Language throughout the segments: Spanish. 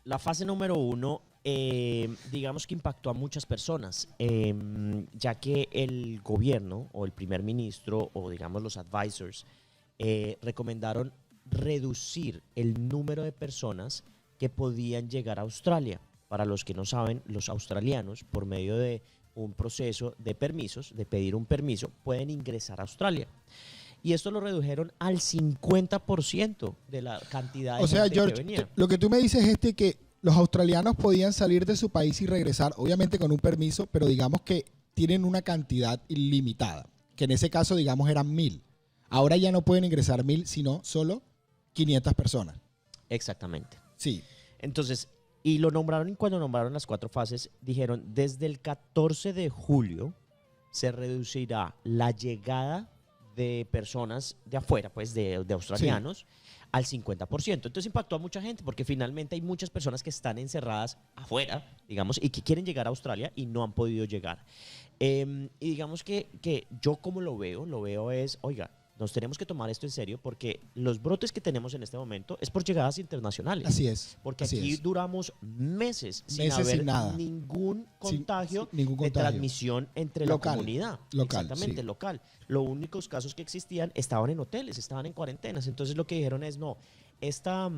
la fase número uno, digamos que impactó a muchas personas, ya que el gobierno o el primer ministro o digamos los advisors recomendaron reducir el número de personas que podían llegar a Australia. Para los que no saben, los australianos, por medio de un proceso de permisos, de pedir un permiso, pueden ingresar a Australia. Y esto lo redujeron al 50% de la cantidad de O sea, gente George, que venía. lo que tú me dices es que los australianos podían salir de su país y regresar, obviamente con un permiso, pero digamos que tienen una cantidad ilimitada, que en ese caso, digamos, eran 1000. Ahora ya no pueden ingresar 1000, sino solo 500 personas. Exactamente. Sí. Entonces, y lo nombraron, y cuando nombraron las 4 fases, dijeron, desde el 14 de julio se reducirá la llegada de personas de afuera, pues de australianos, al 50%. Entonces impactó a mucha gente porque finalmente hay muchas personas que están encerradas afuera, digamos, y que quieren llegar a Australia y no han podido llegar. Y digamos que yo como lo veo es, oiga, nos tenemos que tomar esto en serio porque los brotes que tenemos en este momento es por llegadas internacionales. Así es. Porque así aquí es. duramos meses sin Meses haber sin nada. ningún contagio, Sin ningún de contagio. transmisión entre Local. la comunidad. Local, Exactamente, sí. local. Los únicos casos que existían estaban en hoteles, estaban en cuarentenas. Entonces lo que dijeron es, no, esta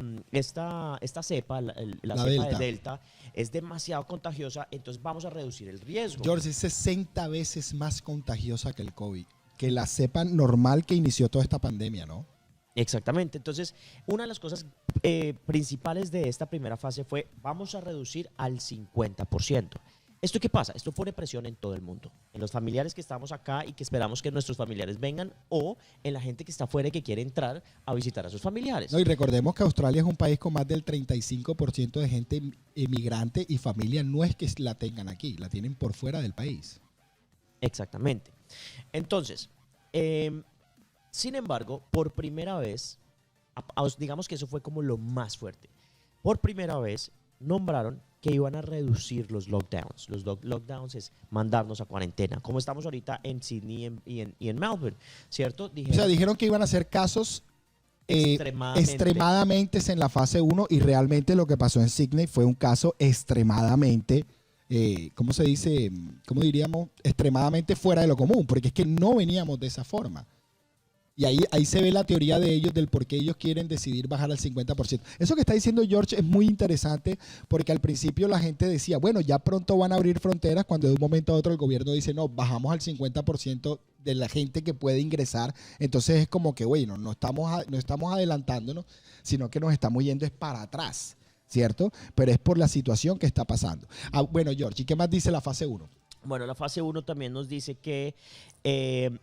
cepa, la cepa Delta. de Delta, es demasiado contagiosa, entonces vamos a reducir el riesgo. George, es 60 veces más contagiosa que el COVID, que la cepa normal que inició toda esta pandemia, ¿no? Exactamente. Entonces, una de las cosas principales de esta primera fase fue, vamos a reducir al 50%. ¿Esto qué pasa? Esto pone presión en todo el mundo, en los familiares que estamos acá y que esperamos que nuestros familiares vengan, o en la gente que está afuera y que quiere entrar a visitar a sus familiares. No, y recordemos que Australia es un país con más del 35% de gente emigrante y familia no es que la tengan aquí, la tienen por fuera del país. Exactamente. Entonces, sin embargo, por primera vez, digamos que eso fue como lo más fuerte, por primera vez nombraron que iban a reducir los lockdowns. Los lockdowns es mandarnos a cuarentena, como estamos ahorita en Sydney y en Melbourne, ¿cierto? O sea, dijeron que iban a ser casos extremadamente en la fase 1 y realmente lo que pasó en Sydney fue un caso extremadamente, ¿cómo se dice? ¿Cómo diríamos? Extremadamente fuera de lo común, porque es que no veníamos de esa forma. Y ahí se ve la teoría de ellos del por qué ellos quieren decidir bajar al 50%. Eso que está diciendo George es muy interesante porque al principio la gente decía, bueno, ya pronto van a abrir fronteras, cuando de un momento a otro el gobierno dice, no, bajamos al 50% de la gente que puede ingresar. Entonces es como que, bueno, no estamos adelantándonos, sino que nos estamos yendo es para atrás, ¿cierto? Pero es por la situación que está pasando. Bueno, George, ¿y qué más dice la fase 1? Bueno, la fase 1 también nos dice que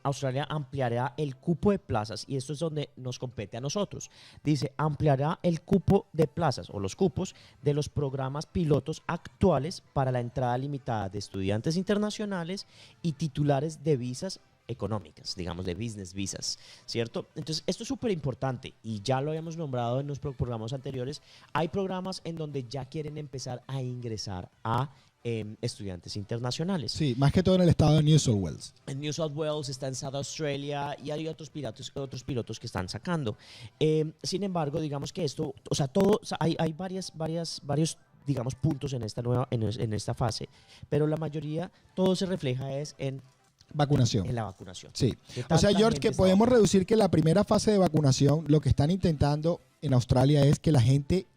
Australia ampliará el cupo de plazas y esto es donde nos compete a nosotros. Dice, ampliará el cupo de plazas o los cupos de los programas pilotos actuales para la entrada limitada de estudiantes internacionales y titulares de visas económicas, digamos de business visas, ¿cierto? Entonces, esto es súper importante y ya lo habíamos nombrado en los programas anteriores. Hay programas en donde ya quieren empezar a ingresar a estudiantes internacionales. Sí, más que todo en el estado de New South Wales. En New South Wales, está en South Australia y hay otros pilotos que están sacando. Sin embargo, digamos que esto, o sea, hay varios, digamos, puntos en esta fase, pero la mayoría, todo se refleja en vacunación. En la vacunación. Sí. O sea, George, que podemos reducir que la primera fase de vacunación, lo que están intentando en Australia es que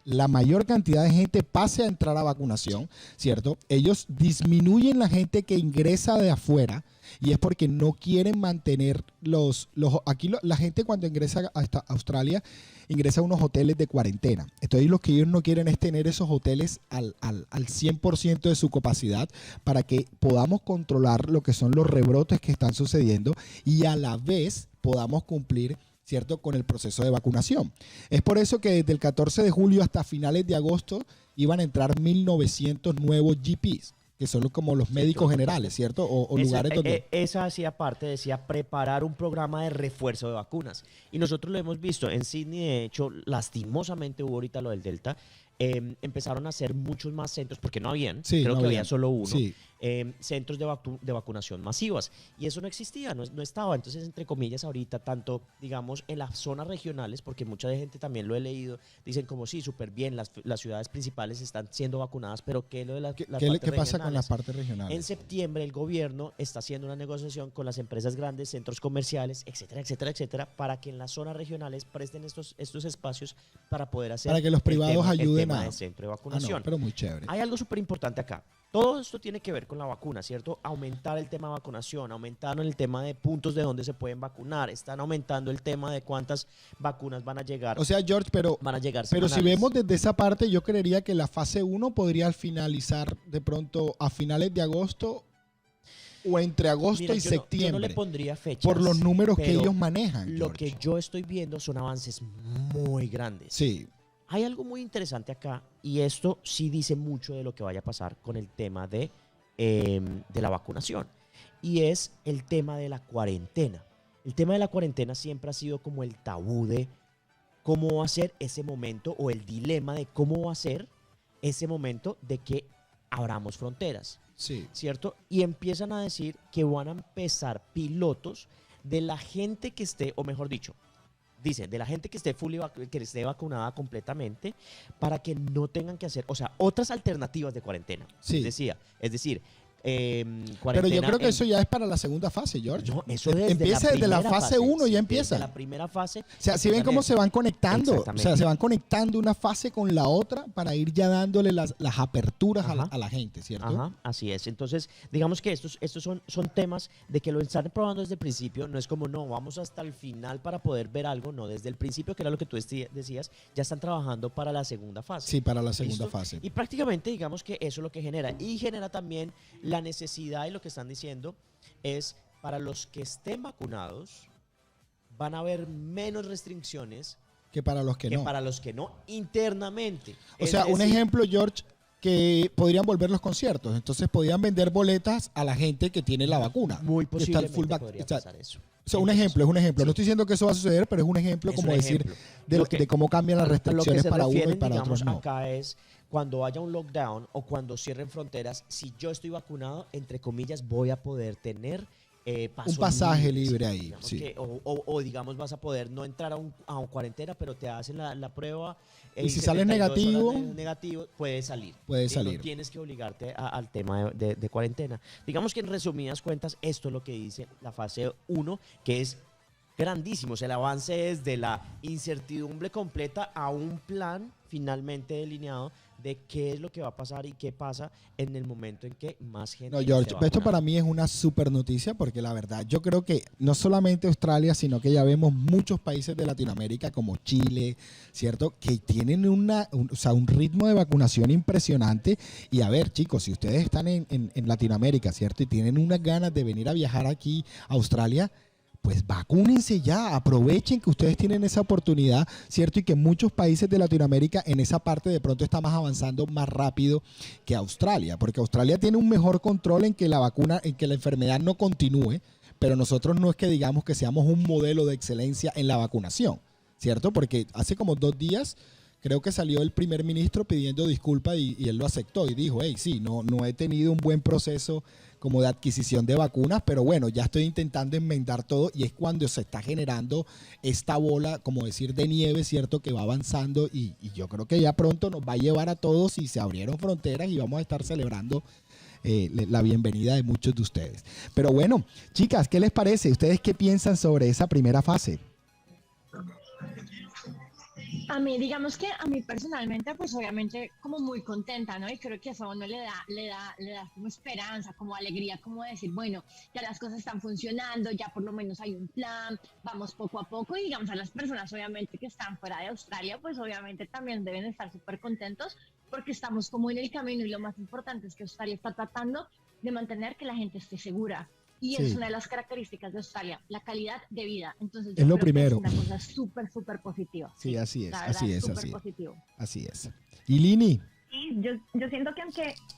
la mayor cantidad de gente pase a entrar a vacunación, ¿cierto? Ellos disminuyen la gente que ingresa de afuera y es porque no quieren mantener aquí la gente cuando ingresa a Australia ingresa a unos hoteles de cuarentena. Entonces lo que ellos no quieren es tener esos hoteles al 100% de su capacidad para que podamos controlar lo que son los rebrotes que están sucediendo y a la vez podamos cumplir, ¿cierto?, con el proceso de vacunación. Es por eso que desde el 14 de julio hasta finales de agosto iban a entrar 1.900 nuevos GPs, que son como los médicos generales, ¿cierto? O lugares donde... Esa hacía parte, decía, preparar un programa de refuerzo de vacunas. Y nosotros lo hemos visto en Sydney, de hecho, lastimosamente hubo ahorita lo del Delta. empezaron a hacer muchos más centros, porque no habían, Sí, creo no que habían. había solo uno, Sí. centros de vacunación masivas. Y eso no existía, no estaba. Entonces, entre comillas, ahorita, tanto, digamos, en las zonas regionales, porque mucha gente también lo he leído, dicen como sí, súper bien, las ciudades principales están siendo vacunadas, pero ¿qué es lo de las partes ¿Qué pasa con las regionales? partes En regionales? septiembre el gobierno está haciendo una negociación con las empresas grandes, centros comerciales, etcétera, etcétera, etcétera, para que en las zonas regionales presten estos espacios para poder hacer Para que los privados el ayuden tema a... de centro de Ah, no, vacunación. pero muy chévere. Hay algo súper importante acá. Todo esto tiene que ver con la vacuna, ¿cierto? Aumentar el tema de vacunación, aumentaron el tema de puntos de donde se pueden vacunar, están aumentando el tema de cuántas vacunas van a llegar. O sea, George, Van a llegar pero si semanales. vemos desde esa parte, yo creería que la fase 1 podría finalizar de pronto a finales de agosto o entre agosto Mira, y yo no le septiembre, pondría fechas, por los números que pero ellos manejan, lo George. que yo estoy viendo son avances muy grandes. Sí, Hay algo muy interesante acá y esto sí dice mucho de lo que vaya a pasar con el tema de la vacunación y es el tema de la cuarentena. El tema de la cuarentena siempre ha sido como el tabú de cómo va a ser ese momento o el dilema de cómo va a ser ese momento de que abramos fronteras, sí. ¿cierto? Y empiezan a decir que van a empezar pilotos de la gente que esté, o mejor dicho, dice, de la gente que esté que esté vacunada completamente para que no tengan que hacer, o sea, otras alternativas de cuarentena. Sí. Es decir, Pero yo creo que en- eso ya es para la segunda fase, George. no, eso desde Empieza desde la primera fase 1, sí, ya desde empieza. la primera fase. O sea, si ven cómo se van conectando, o sea, Exactamente. se van conectando una fase con la otra para ir ya dándole las aperturas Ajá. a la gente, ¿cierto? Ajá, así es. Entonces, digamos que estos son temas de que lo están probando desde el principio. No es como, no, vamos hasta el final para poder ver algo. No, desde el principio, que era lo que tú decías, ya están trabajando para la segunda fase. Sí, para la segunda ¿Listo? fase. Y prácticamente, digamos que eso es lo que genera. Y genera también la necesidad, y lo que están diciendo es, para los que estén vacunados, van a haber menos restricciones Que para los que que no. para los que no internamente. O Es sea, un decir, ejemplo, George, que podrían volver los conciertos. Entonces podrían vender boletas a la gente que tiene la vacuna. muy Que está el posiblemente full vac- podría está- pasar eso. O sea, un Entonces, ejemplo, es un ejemplo. sí. No estoy diciendo que eso va a suceder, pero es un ejemplo, Es como un decir, ejemplo. de cómo cambian las A lo que restricciones se para uno y refieren, para digamos, otros no. acá es cuando haya un lockdown o cuando cierren fronteras, si yo estoy vacunado, entre comillas, voy a poder tener paso Un pasaje libre, libre ahí, digamos sí. que, o digamos vas a poder no entrar a un cuarentena, pero te hacen la prueba. Y si sales 72 horas negativo, negativo, puedes salir. puedes Y salir. no tienes que obligarte al tema de cuarentena. Digamos que en resumidas cuentas, esto es lo que dice la fase 1, que es grandísimo. O sea, el avance es de la incertidumbre completa a un plan finalmente delineado de qué es lo que va a pasar y qué pasa en el momento en que más gente No, George, esté esto vacunada. para mí es una super noticia porque la verdad, yo creo que no solamente Australia, sino que ya vemos muchos países de Latinoamérica como Chile, ¿cierto? Que tienen o sea, un ritmo de vacunación impresionante. Y a ver, chicos, si ustedes están en Latinoamérica, ¿cierto? Y tienen unas ganas de venir a viajar aquí a Australia, pues vacúnense ya, aprovechen que ustedes tienen esa oportunidad, ¿cierto? Y que muchos países de Latinoamérica en esa parte de pronto está más avanzando más rápido que Australia, porque Australia tiene un mejor control en que la vacuna, en que la enfermedad no continúe, pero nosotros no es que digamos que seamos un modelo de excelencia en la vacunación, ¿cierto? Porque hace como 2 días creo que salió el primer ministro pidiendo disculpas y él lo aceptó y dijo, hey, sí, no he tenido un buen proceso como de adquisición de vacunas, pero bueno, ya estoy intentando enmendar todo y es cuando se está generando esta bola, como decir, de nieve, ¿cierto? Que va avanzando y yo creo que ya pronto nos va a llevar a todos y se abrieron fronteras y vamos a estar celebrando la bienvenida de muchos de ustedes. Pero bueno, chicas, ¿qué les parece? ¿Ustedes qué piensan sobre esa primera fase? A mí, digamos que a mí personalmente, pues obviamente como muy contenta, ¿no? Y creo que eso a uno le da como esperanza, como alegría, como decir, bueno, ya las cosas están funcionando, ya por lo menos hay un plan, vamos poco a poco y digamos a las personas obviamente que están fuera de Australia, pues obviamente también deben estar súper contentos porque estamos como en el camino y lo más importante es que Australia está tratando de mantener que la gente esté segura. Y Sí. es una de las características de Australia, la calidad de vida. Entonces, Es yo lo creo que primero. es una cosa súper, súper positiva. Sí, así es, la verdad, así es, súper así es. positivo. Así es. Y Lini, Sí, yo siento que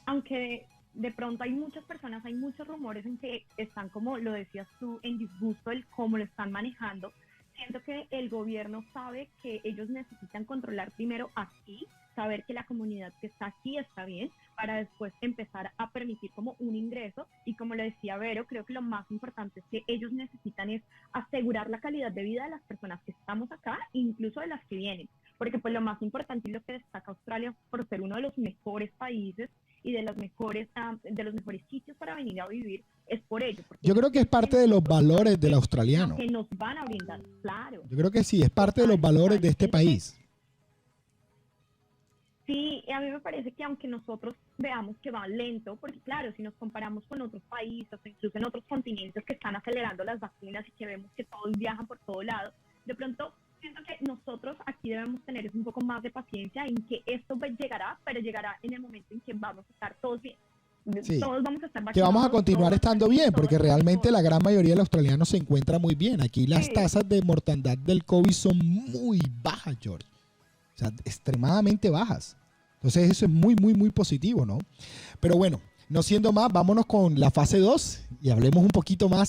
aunque de pronto hay muchas personas, hay muchos rumores en que están, como lo decías tú, en disgusto el cómo lo están manejando, siento que el gobierno sabe que ellos necesitan controlar primero aquí saber que la comunidad que está aquí está bien, para después empezar a permitir como un ingreso. Y como lo decía Vero, creo que lo más importante es que ellos necesitan es asegurar la calidad de vida de las personas que estamos acá, incluso de las que vienen, porque pues lo más importante y lo que destaca Australia por ser uno de los mejores países y de los mejores sitios para venir a vivir es por ello. Yo creo que es parte de los valores del australiano. Que nos van a brindar, claro. Yo creo que sí, es parte de los valores de este país. Sí, a mí me parece que aunque nosotros veamos que va lento, porque claro, si nos comparamos con otros países, incluso en otros continentes que están acelerando las vacunas y que vemos que todos viajan por todo lado, de pronto siento que nosotros aquí debemos tener un poco más de paciencia en que esto llegará, pero llegará en el momento en que vamos a estar todos bien. Sí, todos vamos a estar vacunados, que vamos a continuar estando bien, porque realmente la gran mayoría de los australianos se encuentra muy bien. Aquí las tasas de mortandad del COVID son muy bajas, George. O sea, extremadamente bajas. Entonces eso es muy, muy, muy positivo, ¿no? Pero bueno, no siendo más, vámonos con la fase 2 y hablemos un poquito más